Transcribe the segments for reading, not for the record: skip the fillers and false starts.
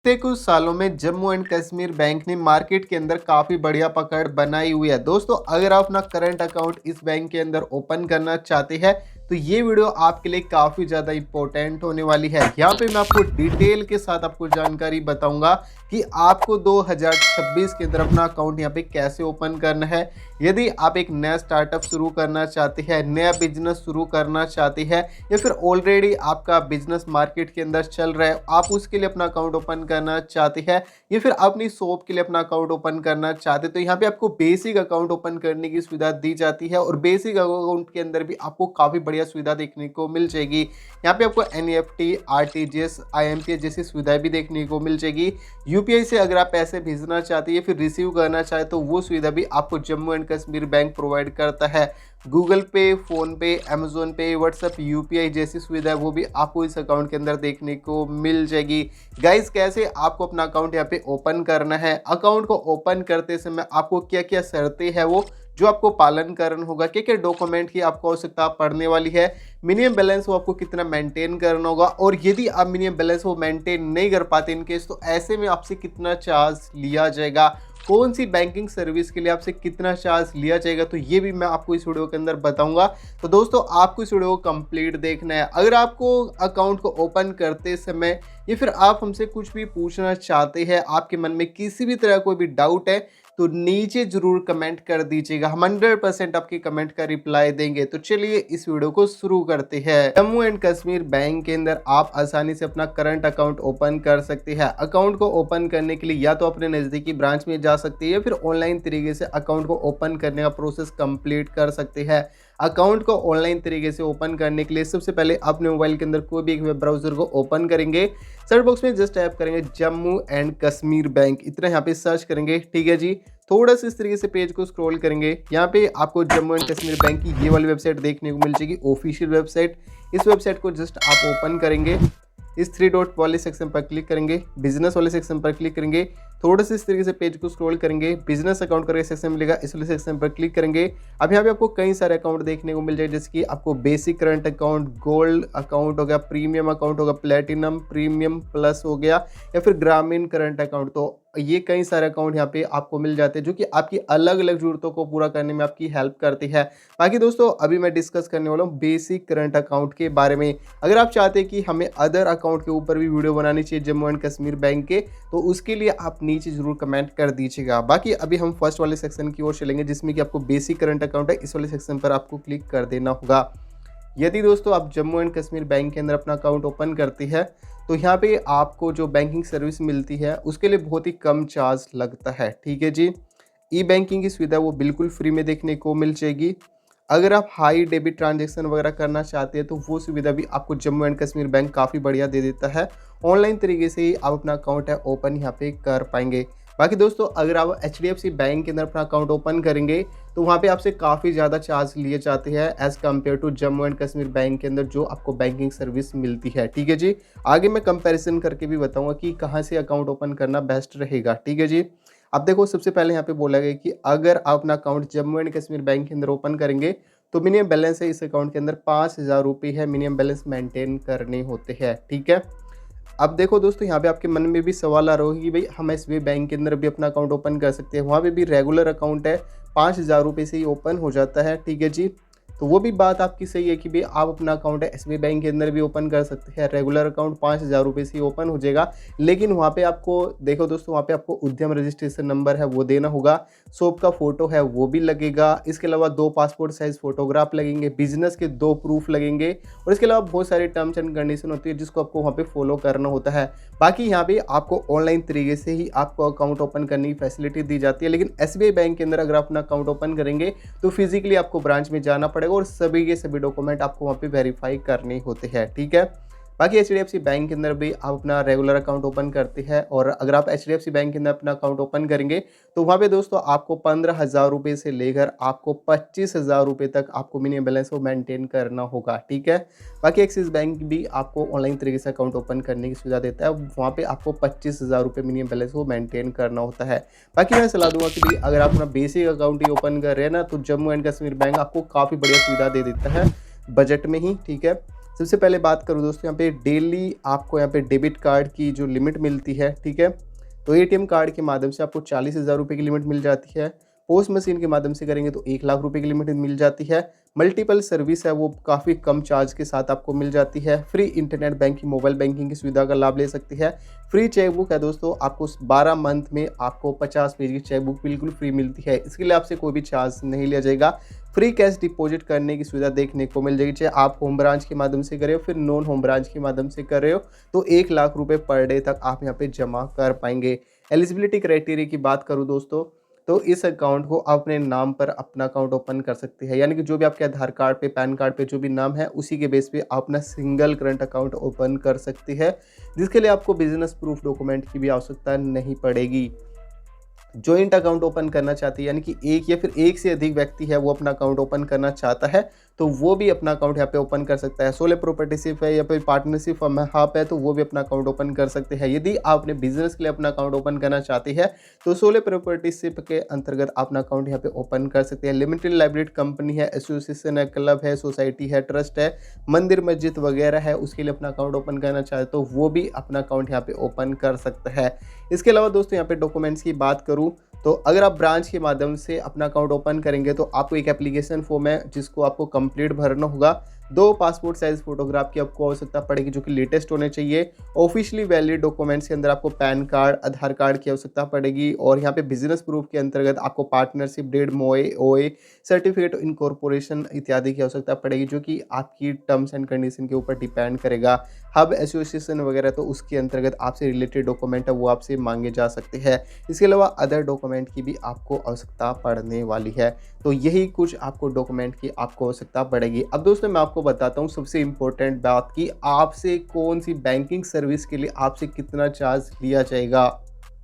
पिछले कुछ सालों में जम्मू एंड कश्मीर बैंक ने मार्केट के अंदर काफ़ी बढ़िया पकड़ बनाई हुई है। दोस्तों, अगर आप अपना करंट अकाउंट इस बैंक के अंदर ओपन करना चाहते हैं तो ये वीडियो आपके लिए काफ़ी ज़्यादा इंपॉर्टेंट होने वाली है। यहाँ पे मैं आपको डिटेल के साथ आपको जानकारी बताऊंगा कि आपको 2026 के अंदर अपना अकाउंट यहाँ पे कैसे ओपन करना है। यदि आप एक नया स्टार्टअप शुरू करना चाहते हैं, नया बिजनेस शुरू करना चाहते हैं, या फिर ऑलरेडी आपका बिजनेस मार्केट के अंदर चल रहा है, आप उसके लिए अपना अकाउंट ओपन करना चाहते हैं, या फिर अपनी शॉप के लिए अपना अकाउंट ओपन करना चाहते हैं, तो यहाँ पे आपको बेसिक अकाउंट ओपन करने की सुविधा दी जाती है। और बेसिक अकाउंट के अंदर भी आपको काफ़ी बढ़िया सुविधा देखने को मिल जाएगी। यहाँ पे आपको एनईएफटी, आरटीजीएस, आईएमपीएस जैसी सुविधाएं भी देखने को मिल जाएगी। यूपीआई से अगर आप पैसे भेजना चाहते हैं फिर रिसीव करना चाहते तो वो सुविधा भी आपको Jammu and Kashmir bank provide करता है। गूगल पे, फोन पे, अमेजोन पे, व्हाट्सएप, यूपीआई जैसी सुविधा वो भी आपको इस अकाउंट के अंदर देखने को मिल जाएगी। गाइस, कैसे आपको अपना अकाउंट यहाँ पे ओपन करना है, अकाउंट को ओपन करते समय आपको क्या क्या शर्तें हैं वो जो आपको पालन करना होगा, क्या क्या डॉक्यूमेंट की आपको आवश्यकता पड़ने वाली है, मिनिमम बैलेंस वो आपको कितना मेंटेन करना होगा, और यदि आप मिनिमम बैलेंस वो मेंटेन नहीं कर पाते इनकेस तो ऐसे में आपसे कितना चार्ज लिया जाएगा, कौन सी बैंकिंग सर्विस के लिए आपसे कितना चार्ज लिया जाएगा, तो ये भी मैं आपको इस वीडियो के अंदर बताऊंगा। तो दोस्तों, आपको इस वीडियो को कंप्लीट देखना है। अगर आपको अकाउंट को ओपन करते समय या फिर आप हमसे कुछ भी पूछना चाहते हैं, आपके मन में किसी भी तरह कोई भी डाउट है तो नीचे जरूर कमेंट कर दीजिएगा। हम 100% आपके कमेंट का रिप्लाई देंगे। तो चलिए इस वीडियो को शुरू करते हैं। जम्मू एंड कश्मीर बैंक के अंदर आप आसानी से अपना करंट अकाउंट ओपन कर सकते हैं। अकाउंट को ओपन करने के लिए या तो अपने नज़दीकी ब्रांच में जा सकते हैं या फिर ऑनलाइन तरीके से अकाउंट को ओपन करने का प्रोसेस कंप्लीट कर सकते हैं। अकाउंट को ऑनलाइन तरीके से ओपन करने के लिए सबसे पहले अपने मोबाइल के अंदर कोई भी एक वेब ब्राउजर को ओपन करेंगे। सर्च बॉक्स में जस्ट टाइप करेंगे जम्मू एंड कश्मीर बैंक, इतना यहाँ पे सर्च करेंगे। ठीक है जी, थोड़ा सा इस तरीके से पेज को स्क्रॉल करेंगे। यहाँ पे आपको जम्मू एंड कश्मीर बैंक की ये वाली वेबसाइट देखने को मिल जाएगी, ऑफिशियल वेबसाइट। इस वेबसाइट को जस्ट आप ओपन करेंगे, इस 3 डॉट वाले सेक्शन पर क्लिक करेंगे, बिजनेस वाले सेक्शन पर क्लिक करेंगे, थोड़ा सा इस तरीके से पेज को स्क्रॉल करेंगे, बिजनेस अकाउंट करके सेक्शन मिलेगा, इस वाले सेक्शन पर क्लिक करेंगे। अब यहाँ पे आपको कई सारे अकाउंट देखने को मिल जाए, जैसे कि आपको basic current account, gold account हो गया, प्रीमियम अकाउंट होगा, प्लेटिनम, प्रीमियम प्लस हो गया, या फिर ग्रामीण करंट अकाउंट। तो ये कई सारे अकाउंट यहाँ पे आपको मिल जाते हैं जो कि आपकी अलग अलग जरूरतों को पूरा करने में आपकी हेल्प करती है। बाकी दोस्तों, अभी मैं डिस्कस करने वाला हूँ बेसिक करंट अकाउंट के बारे में। अगर आप चाहते हैं कि हमें अदर अकाउंट के ऊपर भी वीडियो बनानी चाहिए जम्मू एंड कश्मीर बैंक के, तो उसके लिए आप नीचे जरूर कमेंट कर दीजिएगा। बाकी अभी हम फर्स्ट वाले सेक्शन की ओर चलेंगे जिसमें कि आपको बेसिक करंट अकाउंट है, इस वाले सेक्शन पर आपको क्लिक कर देना होगा। यदि दोस्तों आप जम्मू एंड कश्मीर बैंक के अंदर अपना अकाउंट ओपन करते हैं तो यहाँ पे आपको जो बैंकिंग सर्विस मिलती है उसके लिए बहुत ही कम चार्ज लगता है। ठीक है जी, ई बैंकिंग की सुविधा वो बिल्कुल फ्री में देखने को मिल जाएगी। अगर आप हाई डेबिट ट्रांजैक्शन वगैरह करना चाहते हैं तो वो सुविधा भी आपको जम्मू एंड कश्मीर बैंक काफ़ी बढ़िया दे देता है। ऑनलाइन तरीके से ही आप अपना अकाउंट है ओपन यहाँ पे कर पाएंगे। बाकी दोस्तों, अगर आप एचडीएफसी बैंक के अंदर अपना अकाउंट ओपन करेंगे तो वहाँ पे आपसे काफ़ी ज़्यादा चार्ज लिए जाते हैं as compare to Jammu and Kashmir bank के अंदर जो आपको बैंकिंग सर्विस मिलती है। ठीक है जी, आगे मैं कंपैरिजन करके भी बताऊंगा कि कहाँ से अकाउंट ओपन करना बेस्ट रहेगा। ठीक है जी, अब देखो, सबसे पहले यहाँ पे बोला गया कि अगर आप अपना account Jammu and Kashmir bank के अंदर ओपन करेंगे तो मिनिमम बैलेंस है इस अकाउंट के अंदर 5,000 रुपये है, मिनिमम बैलेंस मेंटेन करने होते हैं। ठीक है, अब देखो दोस्तों, यहाँ पे आपके मन में भी सवाल आ रहा होगा कि भाई हम एसबीआई बैंक के अंदर भी अपना अकाउंट ओपन कर सकते हैं, वहाँ पे भी रेगुलर अकाउंट है, 5,000 रुपये से ही ओपन हो जाता है। ठीक है जी, तो वो भी बात आपकी सही है कि भाई आप अपना अकाउंट है एसबीआई बैंक के अंदर भी ओपन कर सकते हैं, रेगुलर अकाउंट 5,000 रुपये से ही ओपन हो जाएगा। लेकिन वहाँ पे आपको देखो दोस्तों, वहाँ पे आपको उद्यम रजिस्ट्रेशन नंबर है वो देना होगा, शॉप का फोटो है वो भी लगेगा, इसके अलावा 2 पासपोर्ट साइज फोटोग्राफ लगेंगे, बिजनेस के 2 प्रूफ लगेंगे, और इसके अलावा बहुत सारी टर्म्स एंड कंडीशन होती है जिसको आपको वहाँ पे फॉलो करना होता है। बाकी यहाँ पे आपको ऑनलाइन तरीके से ही आपको अकाउंट ओपन करने की फैसिलिटी दी जाती है। लेकिन एसबीआई बैंक के अंदर अगर आप अपना अकाउंट ओपन करेंगे तो फिजिकली आपको ब्रांच में जाना पड़ेगा और सभी के सभी डॉक्यूमेंट आपको वहाँ पे वेरीफाई करने होते हैं। ठीक है, बाकी एचडीएफसी बैंक के अंदर भी आप अपना रेगुलर अकाउंट ओपन करते हैं, और अगर आप एचडीएफसी बैंक के अंदर अपना अकाउंट ओपन करेंगे तो वहाँ पे दोस्तों आपको 15,000 रुपये से लेकर आपको 25,000 रुपये तक आपको मिनिमम बैलेंस को मेंटेन करना होगा। ठीक है, बाकी एक्सिस बैंक भी आपको ऑनलाइन तरीके से अकाउंट ओपन करने की सुविधा देता है, वहाँ पे आपको 25,000 रुपये मिनिमम बैलेंस को मेंटेन करना होता है। बाकी मैं सलाह दूंगा कि भाई अगर आप अपना बेसिक अकाउंट ही ओपन कर रहे हैं ना, तो जम्मू एंड कश्मीर बैंक आपको काफ़ी बढ़िया सुविधा दे देता है बजट में ही। ठीक है, सबसे पहले बात करूँ दोस्तों, यहाँ पे डेली आपको यहाँ पे डेबिट कार्ड की जो लिमिट मिलती है, ठीक है, तो एटीएम कार्ड के माध्यम से आपको 40,000 रुपये की लिमिट मिल जाती है। पोस्ट मशीन के माध्यम से करेंगे तो 1 लाख रुपए की लिमिट मिल जाती है। मल्टीपल सर्विस है वो काफ़ी कम चार्ज के साथ आपको मिल जाती है। Free internet banking, mobile banking की सुविधा का लाभ ले सकती है। फ्री चेकबुक है दोस्तों, आपको 12 मंथ में आपको 50 पेज की चेकबुक बिल्कुल फ्री मिलती है। इसके लिए आपसे कोई भी चार्ज नहीं लिया जाएगा। फ्री कैश डिपॉजिट करने की सुविधा देखने को मिल जाएगी, चाहे आप होम ब्रांच के माध्यम से कर रहे हो फिर नॉन होम ब्रांच के माध्यम से कर रहे हो, तो 1 लाख रुपए पर डे तक आप यहाँ पे जमा कर पाएंगे। एलिजिबिलिटी क्राइटेरिया की बात करूँ दोस्तों, तो इस अकाउंट को आप अपने नाम पर अपना अकाउंट ओपन कर सकते हैं, यानी कि जो भी आपके आधार कार्ड पे, पैन कार्ड पे जो भी नाम है उसी के बेस पे आप अपना सिंगल करंट अकाउंट ओपन कर सकते हैं, जिसके लिए आपको बिजनेस प्रूफ डॉक्यूमेंट की भी आवश्यकता नहीं पड़ेगी। जॉइंट अकाउंट ओपन करना चाहती है, यानी कि एक या फिर एक से अधिक व्यक्ति है वो अपना अकाउंट ओपन करना चाहता है, तो वो भी अपना अकाउंट यहाँ पे ओपन कर सकता है। सोलो प्रोप्राइटरशिप है या फिर पार्टनरशिप हाफ है तो वो भी अपना अकाउंट ओपन कर सकते हैं। यदि आप अपने बिजनेस के लिए अपना अकाउंट ओपन करना चाहते हैं तो सोलो प्रोप्राइटरशिप के अंतर्गत अपना अकाउंट यहाँ पे ओपन कर सकते हैं। लिमिटेड लाइबिलिटी कंपनी है, एसोसिएशन है, क्लब है, सोसाइटी है, ट्रस्ट है, मंदिर मस्जिद वगैरह है, उसके लिए अपना अकाउंट ओपन करना चाहते तो वो भी अपना अकाउंट यहाँ पे ओपन कर सकता है। इसके अलावा दोस्तों यहाँ पे डॉक्यूमेंट्स की बात करूँ तो अगर आप ब्रांच के माध्यम से अपना अकाउंट ओपन करेंगे तो आपको एक एप्लीकेशन फॉर्म है जिसको आपको कंप्लीट भरना होगा। 2 पासपोर्ट साइज फोटोग्राफ की आपको आवश्यकता पड़ेगी जो कि लेटेस्ट होने चाहिए। ऑफिशियली वैलिड डॉक्यूमेंट्स के अंदर आपको पैन कार्ड, आधार कार्ड की आवश्यकता पड़ेगी और यहाँ पे बिजनेस प्रूफ के अंतर्गत आपको पार्टनरशिप डेड, मोए, ओए, सर्टिफिकेट इनकॉर्पोरेशन इत्यादि की आवश्यकता पड़ेगी, जो कि आपकी टर्म्स एंड कंडीशन के ऊपर डिपेंड करेगा। हब एसोसिएशन वगैरह तो उसके अंतर्गत आपसे रिलेटेड डॉक्यूमेंट है वो आपसे मांगे जा सकते हैं। इसके अलावा अदर डॉक्यूमेंट की भी आपको आवश्यकता पड़ने वाली है। तो यही कुछ आपको डॉक्यूमेंट की आपको आवश्यकता पड़ेगी। अब दोस्तों मैं आपको बताता हूँ सबसे इम्पोर्टेंट बात कि आपसे कौन सी बैंकिंग सर्विस के लिए आपसे कितना चार्ज लिया जाएगा।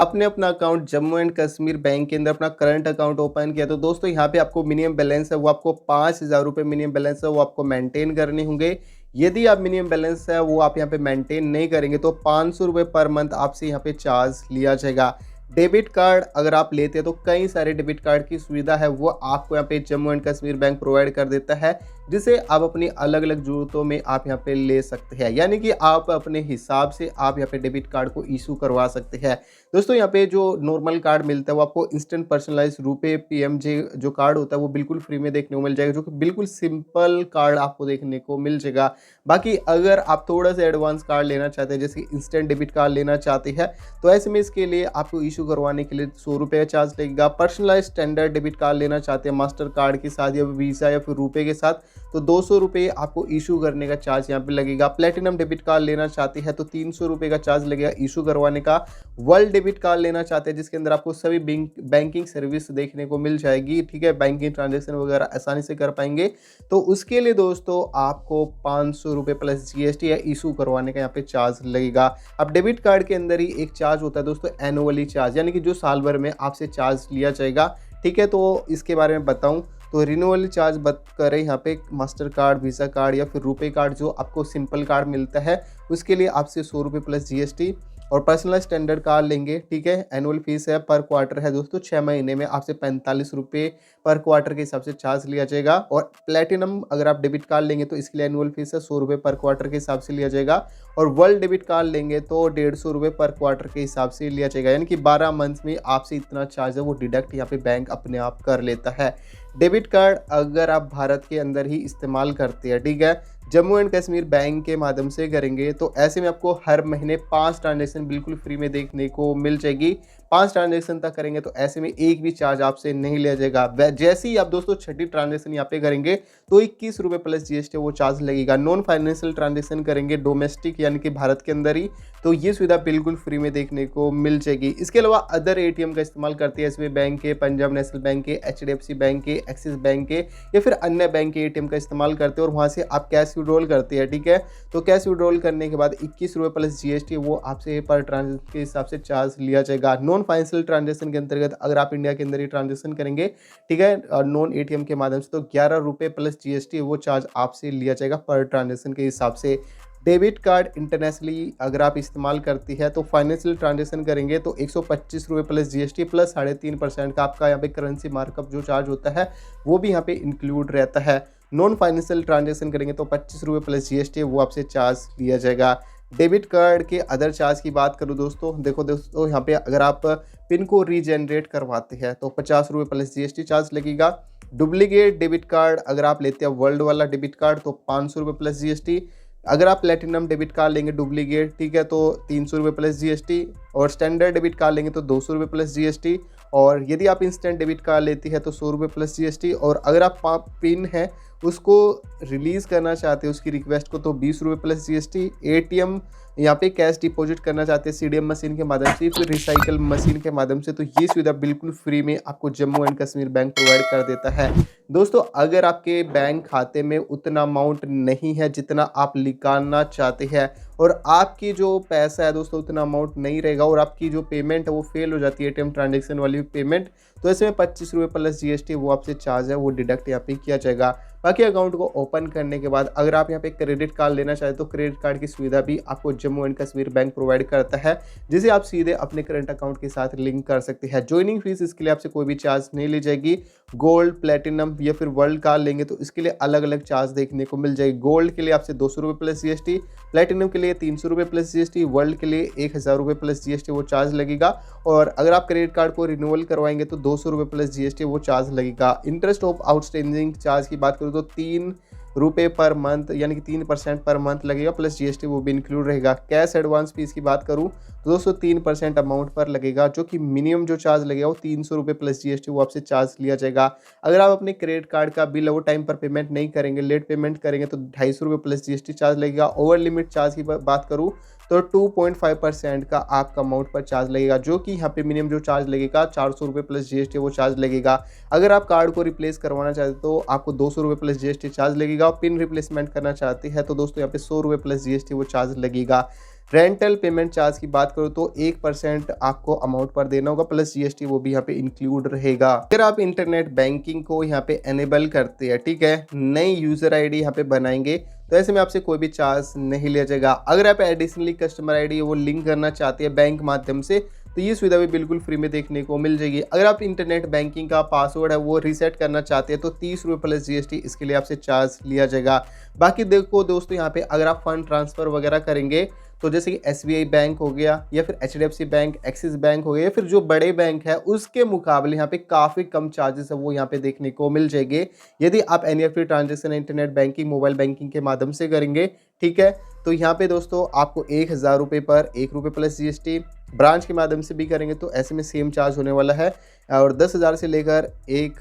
आपने अपना account Jammu and Kashmir bank के अंदर अपना करंट अकाउंट ओपन किया तो दोस्तों यहाँ पे आपको मिनिमम बैलेंस है वो आपको 5,000 रुपये मिनिमम बैलेंस है वो आपको मेंटेन करने होंगे। यदि आप मिनिमम बैलेंस है वो आप यहाँ पे मेंटेन नहीं करेंगे तो 500 रुपये पर मंथ आपसे यहाँ पे चार्ज लिया जाएगा। डेबिट कार्ड अगर आप लेते हैं तो कई सारे डेबिट कार्ड की सुविधा है वो आपको यहाँ पे Jammu and Kashmir bank provide कर देता है, जिसे आप अपनी अलग अलग ज़रूरतों में आप यहाँ पे ले सकते हैं, यानी कि आप अपने हिसाब से आप यहाँ पे डेबिट कार्ड को इशू करवा सकते हैं। दोस्तों यहाँ पे जो नॉर्मल कार्ड मिलता है वो आपको इंस्टेंट पर्सनलाइज रुपए PMJ जो कार्ड होता है वो बिल्कुल फ्री में देखने को मिल जाएगा, जो कि बिल्कुल सिंपल कार्ड आपको देखने को मिल जाएगा। बाकी अगर आप थोड़ा सा एडवांस कार्ड लेना चाहते हैं, जैसे इंस्टेंट डेबिट कार्ड लेना चाहते हैं, तो ऐसे में इसके लिए आपको इशू करवाने के लिए 100 रुपये चार्ज लगेगा। पर्सनलाइज स्टैंडर्ड डेबिट कार्ड लेना चाहते हैं मास्टर कार्ड के साथ या वीज़ा या फिर रुपए के साथ, तो 200 रुपये आपको इशू करने का चार्ज यहाँ पे लगेगा। प्लेटिनम डेबिट कार्ड लेना चाहते हैं तो 300 रुपये का चार्ज लगेगा इशू करवाने का। वर्ल्ड डेबिट कार्ड लेना चाहते हैं जिसके अंदर आपको सभी बैंकिंग सर्विस देखने को मिल जाएगी, ठीक है, बैंकिंग ट्रांजेक्शन वगैरह आसानी से कर पाएंगे, तो उसके लिए दोस्तों आपको 500 रुपये प्लस GST या इशू करवाने का यहाँ पे चार्ज लगेगा। अब डेबिट कार्ड के अंदर ही एक चार्ज होता है दोस्तों एनुअली चार्ज, यानी कि जो साल भर में आपसे चार्ज लिया जाएगा, ठीक है। तो इसके बारे में बताऊं तो रिन्यूअल चार्ज बात करें यहाँ पे मास्टर कार्ड, वीज़ा कार्ड या फिर रुपए कार्ड जो आपको सिंपल कार्ड मिलता है उसके लिए आपसे 100 रुपये प्लस GST, और पर्सनल स्टैंडर्ड कार्ड लेंगे, ठीक है, एनुअल फीस है पर क्वार्टर है दोस्तों 6 महीने में आपसे 45 रुपये पर क्वार्टर के हिसाब से चार्ज लिया जाएगा। और प्लेटिनम अगर आप डेबिट कार्ड लेंगे तो इसके लिए एनुअल फीस है 100 रुपये पर क्वार्टर के हिसाब से लिया जाएगा, और वर्ल्ड डेबिट कार्ड लेंगे तो 150 रुपये पर क्वार्टर के हिसाब से लिया जाएगा, यानी कि 12 मंथ में आपसे इतना चार्ज है वो डिडक्ट यहाँ पे बैंक अपने आप कर लेता है। डेबिट कार्ड अगर आप भारत के अंदर ही इस्तेमाल करते हैं, ठीक है, जम्मू एंड कश्मीर बैंक के माध्यम से करेंगे तो ऐसे में आपको हर महीने 5 ट्रांजेक्शन बिल्कुल फ्री में देखने को मिल जाएगी। 5 ट्रांजेक्शन तक करेंगे तो ऐसे में एक भी चार्ज आपसे नहीं लिया जाएगा। जैसे ही आप दोस्तों 6ठी ट्रांजेक्शन यहाँ पे करेंगे तो 21 रुपये प्लस GST वो चार्ज लगेगा। नॉन फाइनेंशियल ट्रांजेक्शन करेंगे डोमेस्टिक यानी कि भारत के अंदर ही, तो ये सुविधा बिल्कुल फ्री में देखने को मिल जाएगी। इसके अलावा अदर ATM का इस्तेमाल करते हैं SBI बैंक के, पंजाब नेशनल बैंक के, HDFC बैंक के, एक्सिस बैंक के या फिर अन्य बैंक के ATM का इस्तेमाल करते हैं और वहाँ से आप कैश विड्रॉल करते हैं, ठीक है। तो कैश विड्रॉल करने के बाद 21 रुपये प्लस GST वो आपसे पर ट्रांजेक्शन के हिसाब से चार्ज लिया जाएगा। नॉन फाइनेंशियल ट्रांजेक्शन के अंतर्गत अगर आप इंडिया के अंदर ही ट्रांजेक्शन करेंगे, ठीक है, नॉन ATM के माध्यम से, तो 11 रुपये प्लस GST वो चार्ज आपसे लिया जाएगा पर ट्रांजेक्शन के हिसाब से। डेबिट कार्ड इंटरनेशनली अगर आप इस्तेमाल करती है तो फाइनेंशियल ट्रांजेक्शन करेंगे तो 125 रुपये प्लस GST प्लस 3.5% का आपका यहाँ पे करेंसी मार्कअप जो चार्ज होता है वो भी यहाँ पे इंक्लूड रहता है। नॉन फाइनेंशियल ट्रांजेक्शन करेंगे तो 25 रुपये प्लस जीएसटी वो आपसे चार्ज लिया जाएगा। डेबिट कार्ड के अदर चार्ज की बात करूँ दोस्तों, देखो दोस्तों यहाँ पे अगर आप पिन को रीजनरेट करवाते हैं तो 50 रुपये प्लस जीएसटी चार्ज लगेगा। डुप्लीकेट डेबिट कार्ड अगर आप लेते हैं वर्ल्ड वाला डेबिट कार्ड तो 500 रुपये प्लस जीएसटी। अगर आप प्लेटिनम डेबिट कार्ड लेंगे डुप्लीकेट, ठीक है, तो 300 रुपये प्लस जीएसटी। और स्टैंडर्ड डेबिट कार्ड लेंगे तो 200 रुपये प्लस जीएसटी। और यदि आप इंस्टेंट डेबिट कार्ड लेती है तो 100 रुपये प्लस जीएसटी। और अगर आप पिन है उसको रिलीज़ करना चाहते हैं उसकी रिक्वेस्ट को तो 20 रुपये प्लस जीएसटी। एटीएम यहाँ पे कैश डिपॉजिट करना चाहते हैं सीडीएम मशीन के माध्यम से, फिर रिसाइकल मशीन के माध्यम से, तो ये सुविधा बिल्कुल फ्री में आपको Jammu and Kashmir bank provide कर देता है। दोस्तों अगर आपके बैंक खाते में उतना अमाउंट नहीं है जितना आप निकालना चाहते हैं और आपकी जो पैसा है दोस्तों उतना अमाउंट नहीं रहेगा और आपकी जो पेमेंट है वो फेल हो जाती है एटीएम ट्रांजेक्शन वाली पेमेंट, तो ऐसे में 25 रुपये प्लस जीएसटी वो आपसे चार्ज है वो डिडक्ट यहाँ पे किया जाएगा। बाकी अकाउंट को ओपन करने के बाद अगर आप यहाँ पे क्रेडिट कार्ड लेना चाहें तो क्रेडिट कार्ड की सुविधा भी आपको Jammu and Kashmir bank provide करता है, जिसे आप सीधे अपने करंट अकाउंट के साथ लिंक कर सकते हैं। ज्वाइनिंग फीस इसके लिए आपसे कोई भी चार्ज नहीं ली जाएगी। गोल्ड, प्लेटिनम या फिर वर्ल्ड कार्ड लेंगे तो इसके लिए अलग अलग चार्ज देखने को मिल जाएगी। गोल्ड के लिए आपसे 200 रुपये प्लस जीएसटी, प्लेटिनम के लिए 300 रुपये प्लस जीएसटी, वर्ल्ड के लिए 1000 रुपये प्लस जीएसटी वो चार्ज लगेगा। और अगर आप क्रेडिट कार्ड को रिन्यूअल करवाएंगे तो 200 रुपये प्लस जीएसटी वो चार्ज लगेगा। इंटरेस्ट ऑफ आउटस्टैंडिंग चार्ज की बात करूँ तो 3 रुपये पर मंथ यानी कि 3% पर मंथ लगेगा, प्लस जीएसटी वो भी इंक्लूड रहेगा। कैश एडवांस फीस की बात करूँ तो दोस्तों 3% अमाउंट पर लगेगा, जो कि मिनिमम जो चार्ज लगेगा वो 300 रुपये प्लस जीएसटी वो आपसे चार्ज लिया जाएगा। अगर आप अपने क्रेडिट कार्ड का बिल वो टाइम पर पेमेंट नहीं करेंगे, लेट पेमेंट करेंगे तो 250 रुपये प्लस जीएसटी चार्ज लगेगा। ओवर लिमिट चार्ज की बात करूँ तो 2.5% का आपका अमाउंट पर चार्ज लगेगा, जो कि यहाँ पे मिनिमम जो चार्ज लगेगा 400 रुपये प्लस जीएसटी वो चार्ज लगेगा। अगर आप कार्ड को रिप्लेस करवाना चाहते हो तो आपको 200 रुपये प्लस जीएसटी चार्ज लगेगा। पिन रिप्लेसमेंट करना चाहते हैं तो दोस्तों यहाँ पे 100 रुपये प्लस जीएसटी वो चार्ज लगेगा। रेंटल पेमेंट चार्ज की बात करो तो 1% आपको अमाउंट पर देना होगा, प्लस जीएसटी वो भी यहाँ पे इंक्लूड रहेगा। अगर आप इंटरनेट बैंकिंग को यहाँ पे एनेबल करते हैं, ठीक है, नई यूजर आईडी यहाँ पे बनाएंगे तो ऐसे में आपसे कोई भी चार्ज नहीं लिया जाएगा। अगर आप एडिशनली कस्टमर आईडी वो लिंक करना चाहते हैं बैंक माध्यम से तो ये सुविधा भी बिल्कुल फ्री में देखने को मिल जाएगी। अगर आप इंटरनेट बैंकिंग का पासवर्ड है वो रीसेट करना चाहते हैं तो 30 रुपये प्लस जीएसटी इसके लिए आपसे चार्ज लिया जाएगा। बाकी देखो दोस्तों यहाँ पे अगर आप फंड ट्रांसफ़र वगैरह करेंगे तो जैसे कि एसबीआई बैंक हो गया या फिर एचडीएफसी बैंक, एक्सिस बैंक हो गया या फिर जो बड़े बैंक है उसके मुकाबले यहाँ पे काफ़ी कम चार्जेस है वो यहाँ पे देखने को मिल जाएंगे यदि आप NEFT transaction internet banking, mobile banking के माध्यम से करेंगे, ठीक है। तो यहाँ पे दोस्तों आपको 1000 रुपये पर 1 रुपये प्लस जीएसटी, ब्रांच के माध्यम से भी करेंगे तो ऐसे में सेम चार्ज होने वाला है। और 10,000 से लेकर 1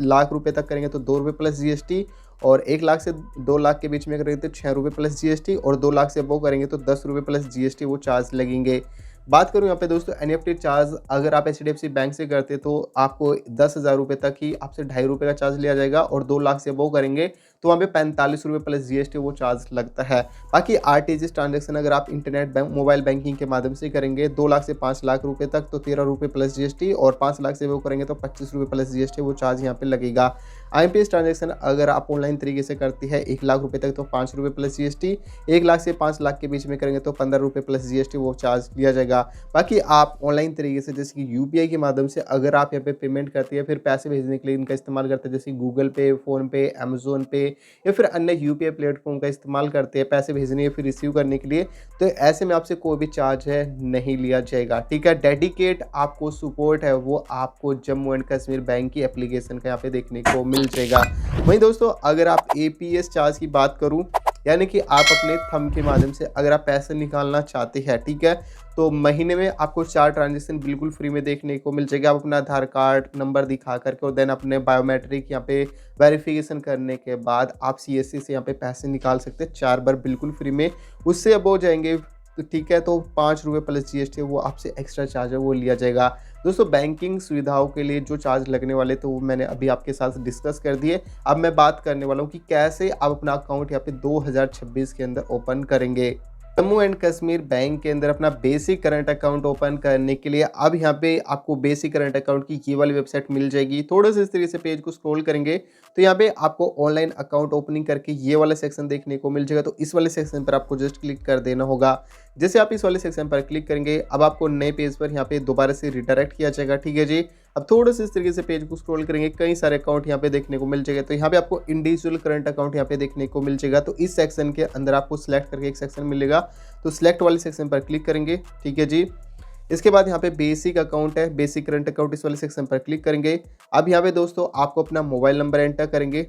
लाख रुपए तक करेंगे तो 2 रुपये प्लस जीएसटी, और 1 लाख से 2 लाख के बीच में करेंगे तो 6 रुपये प्लस जीएसटी, और 2 लाख से अबव करेंगे तो 10 रुपये प्लस जीएसटी वो चार्ज लगेंगे। बात करूँ यहाँ पे दोस्तों एनईएफटी चार्ज अगर आप एचडीएफसी बैंक से करते तो आपको 10,000 रुपये तक ही आपसे 2.5 रुपये का चार्ज लिया जाएगा, और 2 लाख से अबव करेंगे तो वहाँ पे 45 रुपये प्लस जीएसटी वो चार्ज लगता है। बाकी आरटीजीएस ट्रांजैक्शन अगर आप इंटरनेट बैंक, मोबाइल बैंकिंग के माध्यम से करेंगे 2 लाख से 5 लाख रुपए तक तो 13 रुपये प्लस जीएसटी, और 5 लाख से वो करेंगे तो 25 रुपये प्लस जीएसटी वो चार्ज यहाँ पे लगेगा। आईएमपीएस ट्रांजैक्शन अगर आप ऑनलाइन तरीके से करती है 1 लाख रुपए तक तो 5 रुपये प्लस जीएसटी, 1 लाख से 5 लाख के बीच में करेंगे तो 15 रुपये प्लस जीएसटी वो चार्ज लिया जाएगा। बाकी आप ऑनलाइन तरीके से जैसे कि यूपीआई के माध्यम से अगर आप यहाँ पे पेमेंट करती है, फिर पैसे भेजने के लिए इनका इस्तेमाल करते हैं, जैसे गूगल पे, फ़ोन पे, अमेजोन पे या फिर अन्य यूपीआई प्लेटफॉर्म का इस्तेमाल करते हैं पैसे भेजने या फिर रिसीव करने के लिए, तो ऐसे में आपसे कोई भी चार्ज है नहीं लिया जाएगा, ठीक है। डेडिकेट आपको सपोर्ट है वो आपको जम्मू एंड कश्मीर बैंक की एप्लीकेशन का यहाँ पे देखने को मिल जाएगा। वहीं दोस्तों अगर आप एपीएस चार्ज की बात करूँ, यानी कि आप अपने थंब के माध्यम से अगर आप पैसे निकालना चाहते हैं, ठीक है, तो महीने में आपको 4 ट्रांजेक्शन बिल्कुल फ्री में देखने को मिल जाएगा। आप अपना आधार कार्ड नंबर दिखा करके और देन अपने बायोमेट्रिक यहाँ पे वेरिफिकेशन करने के बाद आप सीएससी से यहाँ पे पैसे निकाल सकते हैं 4 बार बिल्कुल फ्री में। उससे अब हो जाएंगे तो ठीक है, तो 5 रुपये प्लस जीएसटी वो आपसे एक्स्ट्रा चार्ज है वो लिया जाएगा। दोस्तों बैंकिंग सुविधाओं के लिए जो चार्ज लगने वाले तो वो मैंने अभी आपके साथ डिस्कस कर दिए। अब मैं बात करने वाला हूँ कि कैसे आप अपना अकाउंट यहाँ पे 2026 के अंदर ओपन करेंगे। जम्मू एंड कश्मीर बैंक के अंदर अपना बेसिक करंट अकाउंट ओपन करने के लिए अब यहाँ पे आपको बेसिक करंट अकाउंट की ये वाली वेबसाइट मिल जाएगी। थोड़ा सा इस तरीके से पेज को स्क्रॉल करेंगे तो यहाँ पे आपको ऑनलाइन अकाउंट ओपनिंग करके ये वाला सेक्शन देखने को मिल जाएगा। तो इस वाले सेक्शन पर आपको जस्ट क्लिक कर देना होगा। जैसे आप इस वाले सेक्शन पर क्लिक करेंगे अब आपको नए पेज पर यहाँ पे दोबारा से रिडायरेक्ट किया जाएगा, ठीक है जी। अब थोड़ा सा इस तरीके से पेज को स्क्रॉल करेंगे, कई सारे अकाउंट यहाँ पे देखने को मिल जाएगा। तो यहाँ पे आपको इंडिविजुअल करंट अकाउंट यहाँ पे देखने को मिल जाएगा। तो इस सेक्शन के अंदर आपको सिलेक्ट करके एक सेक्शन मिलेगा, तो सिलेक्ट वाले सेक्शन पर क्लिक करेंगे, ठीक है जी। इसके बाद यहाँ पे बेसिक अकाउंट है, बेसिक करंट अकाउंट, इस वाले सेक्शन पर क्लिक करेंगे। अब यहाँ पे दोस्तों आपको अपना मोबाइल नंबर एंटर करेंगे,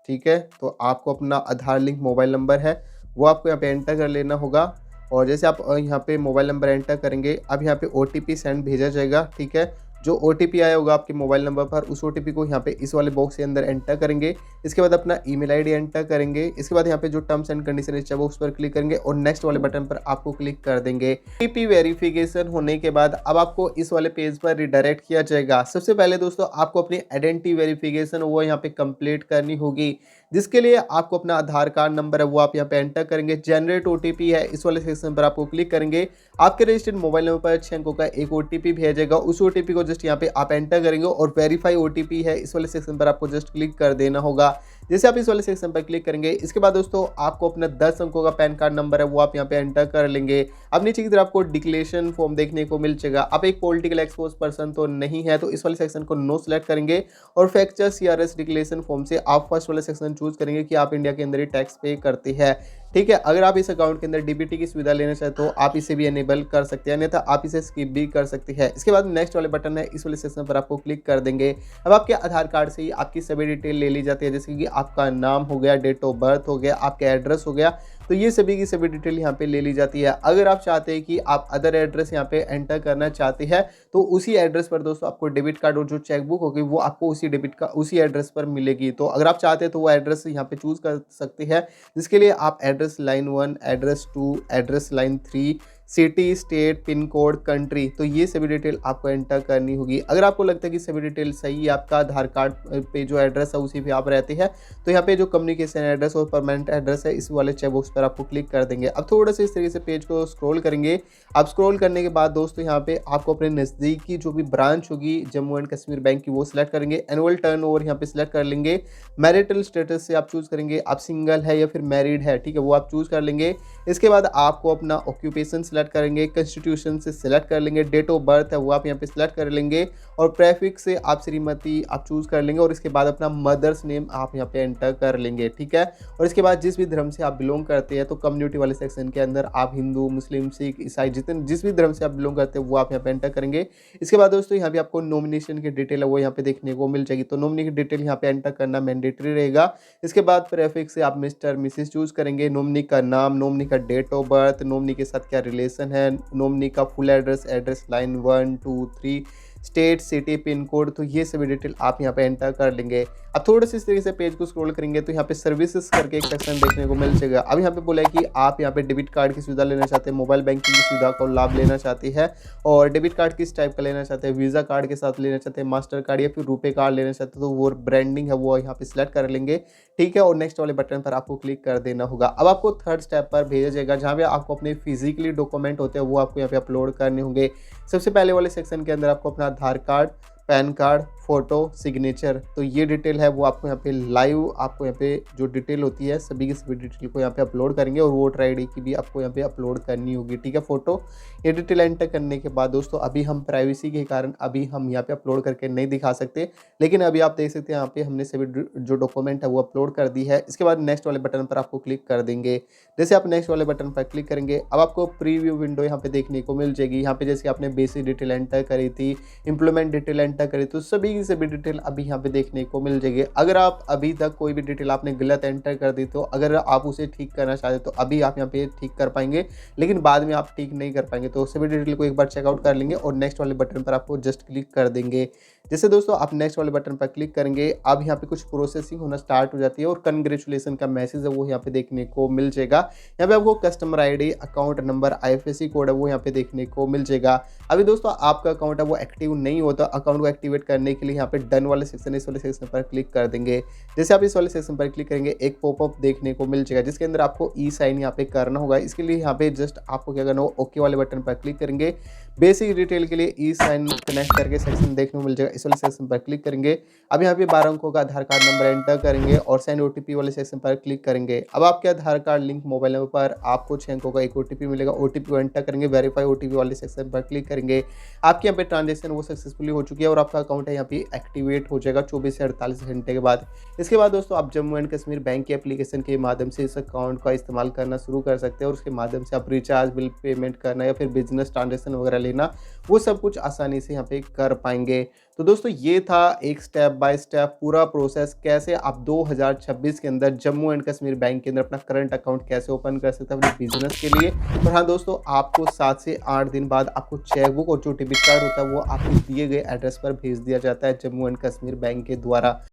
ठीक है। तो आपको अपना आधार लिंक मोबाइल नंबर है वो आपको यहाँ पे एंटर कर लेना होगा। और जैसे आप यहाँ पे मोबाइल नंबर एंटर करेंगे, अब यहाँ पे OTP सेंड भेजा जाएगा, ठीक है। जो OTP आया होगा आपके मोबाइल नंबर पर, उस OTP को यहाँ पे इस वाले बॉक्स के अंदर एंटर करेंगे। इसके बाद अपना ईमेल आईडी एंटर करेंगे। इसके बाद यहाँ पे जो टर्म्स एंड कंडीशन है चेक बॉक्स पर क्लिक करेंगे और नेक्स्ट वाले बटन पर आपको क्लिक कर देंगे। OTP वेरिफिकेशन होने के बाद अब आपको इस वाले पेज पर रिडायरेक्ट किया जाएगा। सबसे पहले दोस्तों आपको अपनी आइडेंटिटी वेरिफिकेशन वो यहाँ पे कंप्लीट करनी होगी, जिसके लिए आपको अपना आधार कार्ड नंबर है वो आप यहाँ पे एंटर करेंगे। जनरेट OTP है, इस वाले सेक्शन पर आपको क्लिक करेंगे। आपके रजिस्टर्ड मोबाइल नंबर पर 6 अंकों का एक OTP भेजेगा, उस OTP को जस्ट यहाँ पे आप एंटर करेंगे। और वेरीफाई OTP है, इस वाले सेक्शन पर आपको जस्ट क्लिक कर देना होगा। जैसे आप इस वाले सेक्शन पर क्लिक करेंगे, इसके बाद दोस्तों आपको अपना 10 अंकों का पैन कार्ड नंबर है वो आप यहाँ पे एंटर कर लेंगे। अब नीचे की तरफ आपको डिक्लेरेशन फॉर्म देखने को मिल जाएगा। आप एक पॉलिटिकल एक्सपोज पर्सन तो नहीं है, तो इस वाले सेक्शन को नो सेलेक्ट करेंगे और फैक्चर CRS डिक्लेरेशन फॉर्म से आप फर्स्ट वाला सेक्शन चूज करेंगे कि आप इंडिया के अंदर ही टैक्स पे करते हैं, ठीक है। अगर आप इस अकाउंट के अंदर DBT की सुविधा लेना चाहते हो आप इसे भी एनेबल कर सकते हैं, अन्यथा आप इसे स्किप भी कर सकते हैं। इसके बाद नेक्स्ट वाले बटन है, इस वाले सेक्शन पर आपको क्लिक कर देंगे। अब आपके आधार कार्ड से ही आपकी सभी डिटेल ले ली जाती है, जैसे कि आपका नाम हो गया, डेट ऑफ बर्थ हो गया, आपका एड्रेस हो गया, तो ये सभी की सभी डिटेल यहाँ पे ले ली जाती है। अगर आप चाहते हैं कि आप अदर एड्रेस यहाँ पे एंटर करना चाहते हैं, तो उसी एड्रेस पर दोस्तों आपको डेबिट कार्ड और जो चेकबुक होगी वो आपको उसी एड्रेस पर मिलेगी। तो अगर आप चाहते हैं तो वो एड्रेस यहाँ पे चूज कर सकते हैं, जिसके लिए आप address line 1, address 2, address line 3, city, state, pin code, country, तो ये सभी डिटेल आपको एंटर करनी होगी। अगर आपको लगता है कि सभी डिटेल सही है, आपका आधार कार्ड पे जो एड्रेस है उसी पे आप रहते हैं, तो यहाँ पे जो कम्युनिकेशन एड्रेस और परमानेंट एड्रेस है इस वाले चेक बॉक्स पर आपको क्लिक कर देंगे। अब थोड़ा सा इस तरीके से पेज को स्क्रॉल करेंगे। आप स्क्रॉल करने के बाद दोस्तों यहाँ पे आपको अपने नज़दीक की जो भी ब्रांच होगी जम्मू एंड कश्मीर बैंक की वो सिलेक्ट करेंगे। एनुअल टर्नओवर यहाँ पे सिलेक्ट कर लेंगे। मैरिटल स्टेटस से आप चूज़ करेंगे, आप सिंगल है या फिर मैरिड है, ठीक है, वो आप चूज़ कर लेंगे। इसके बाद आपको अपना ऑक्यूपेशन सिलेक्ट करेंगे, कॉन्स्टिट्यूशन से सिलेक्ट कर लेंगे, डेट ऑफ बर्थ है वो आप यहाँ पे सिलेक्ट कर लेंगे और प्रेफिक्स से आप श्रीमती आप चूज़ कर लेंगे और इसके बाद अपना मदर्स नेम आप यहाँ पे एंटर कर लेंगे, ठीक है। और इसके बाद जिस भी धर्म से आप बिलोंग करते हैं, तो कम्युनिटी वाले सेक्शन के अंदर आप हिंदू, मुस्लिम, सिख, ईसाई जिस भी धर्म से आप बिलोंग करते हैं वो आप यहाँ पे एंटर करेंगे। इसके बाद दोस्तों यहाँ पे आपको नॉमिनेशन की डिटेल है वो यहाँ पे देखने को मिल जाएगी, तो नॉमिनी की डिटेल यहाँ पे एंटर करना मैंडेटरी रहेगा। इसके बाद प्रेफिक्स से आप मिस्टर, मिसेस चूज़ करेंगे, नॉमिनी का नाम, नॉमिनी का डेट ऑफ बर्थ, नॉमिनी के साथ क्या रिलेशन है, नॉमिनी का full address, address line 1, 2, 3, state, city, pin code, तो ये सभी डिटेल आप यहाँ पे एंटर कर लेंगे। अब थोड़े से इस तरीके से पेज को स्क्रॉल करेंगे तो यहाँ पे सर्विसेज करके एक सेक्शन देखने को मिल जाएगा। अब यहाँ पे बोला है कि आप यहाँ पे डेबिट कार्ड की सुविधा लेना चाहते हैं, मोबाइल बैंकिंग की सुविधा को लाभ लेना चाहते हैं और डेबिट कार्ड किस टाइप का लेना चाहते हैं, वीज़ा कार्ड के साथ लेना चाहते हैं, मास्टर कार्ड या फिर रुपे कार्ड लेना चाहते हैं, तो वो ब्रांडिंग है वो यहाँ पे सिलेक्ट कर लेंगे, ठीक है। और नेक्स्ट वाले बटन पर आपको क्लिक कर देना होगा। अब आपको थर्ड स्टेप पर भेजा जाएगा जहाँ पे आपको अपने फिजिकली डॉक्यूमेंट होते हैं वो आपको यहाँ पे अपलोड करने होंगे। सबसे पहले वाले सेक्शन के अंदर आपको अपना Aadhaar card, PAN card, photo, signature, तो ये डिटेल है वो आपको यहाँ पे लाइव आपको यहाँ पे जो डिटेल होती है सभी की सभी डिटेल को यहाँ पे अपलोड करेंगे और वोटर आईडी की भी आपको यहाँ पे अपलोड करनी होगी, ठीक है। फोटो ये डिटेल एंटर करने के बाद दोस्तों अभी हम प्राइवेसी के कारण अभी हम यहाँ पे अपलोड करके नहीं दिखा सकते, लेकिन अभी आप देख सकते हैं यहाँ पे हमने सभी जो डॉक्यूमेंट है वो अपलोड कर दी है। इसके बाद नेक्स्ट वाले बटन पर आपको क्लिक कर देंगे। जैसे आप नेक्स्ट वाले बटन पर क्लिक करेंगे अब आपको प्रीव्यू विंडो यहाँ पे देखने को मिल जाएगी। यहाँ पे जैसे आपने बेसिक डिटेल एंटर करी थी, इम्प्लॉयमेंट डिटेल एंटर करी, तो सभी की सभी डिटेल अभी यहाँ पे देखने को मिल जाएगी। अगर आप अभी तक कोई भी डिटेल आपने गलत एंटर कर दी तो अगर आप उसे ठीक करना चाहते तो अभी आप यहाँ पे ठीक कर पाएंगे, लेकिन बाद में आप ठीक नहीं कर पाएंगे। तो सभी डिटेल को एक बार चेकआउट कर लेंगे और नेक्स्ट वाले बटन पर आपको जस्ट क्लिक कर देंगे। जैसे दोस्तों आप नेक्स्ट वाले बटन पर क्लिक करेंगे अब यहाँ पे कुछ प्रोसेसिंग होना स्टार्ट हो जाती है और कंग्रेचुलेसन का मैसेज है वो यहाँ पे देखने को मिल जाएगा। यहाँ पे आपको customer ID, account number, IFSC code है वो यहाँ पे देखने को मिल जाएगा। अभी दोस्तों आपका अकाउंट है वो एक्टिव नहीं होता, अकाउंट को एक्टिवेट करने के लिए यहाँ पे डन वाले सेक्शन, इस वाले सेक्शन पर क्लिक कर देंगे। जैसे आप इस वाले सेक्शन पर क्लिक करेंगे एक पॉपअप देखने को मिल जाएगा जिसके अंदर आपको ई साइन यहाँ पे करना होगा। इसके लिए यहाँ पे जस्ट आपको क्या करना होगा, ओके वाले बटन पर क्लिक करेंगे। बेसिक डिटेल के लिए ई साइन कनेक्ट करके सेक्शन देखने को मिल जाएगा। इस वाले सेक्शन पर क्लिक करेंगे। अब यहाँ पे 12 अंकों का आधार कार्ड नंबर एंटर करेंगे और सेंड ओटीपी वाले सेक्शन पर क्लिक करेंगे। अब आपके आधार कार्ड लिंक मोबाइल नंबर पर आपको 6 अंकों का एक ओटीपी मिलेगा। ओटीपी को एंटर करेंगे। वेरीफाई ओटीपी वाले सेक्शन पर क्लिक करेंगे। आपके यहाँ पे ट्रांजेक्शन वो सक्सेसफुली हो चुकी है और आपका अकाउंट है यहाँ पे एक्टिवेट हो जाएगा 24 से 48 घंटे के बाद। इसके बाद दोस्तों आप जम्मू एंड कश्मीर बैंक की एप्लीकेशन के माध्यम से इस अकाउंट का इस्तेमाल करना शुरू कर सकते हैं और उसके माध्यम से आप रिचार्ज, बिल पेमेंट करना या फिर बिजनेस ट्रांजेक्शन वगैरह लेना, वो सब कुछ आसानी से यहाँ पे कर पाएंगे। तो दोस्तों ये था एक स्टेप बाय स्टेप पूरा प्रोसेस, कैसे आप 2026 के अंदर जम्मू एंड कश्मीर बैंक के अंदर अपना करंट अकाउंट कैसे ओपन कर सकते हैं अपने बिजनेस के लिए। और हाँ दोस्तों, आपको 7 से 8 दिन बाद आपको चेकबुक और जो डेबिट कार्ड होता है वो आपके दिए गए एड्रेस पर भेज दिया जाता है जम्मू एंड कश्मीर बैंक के द्वारा।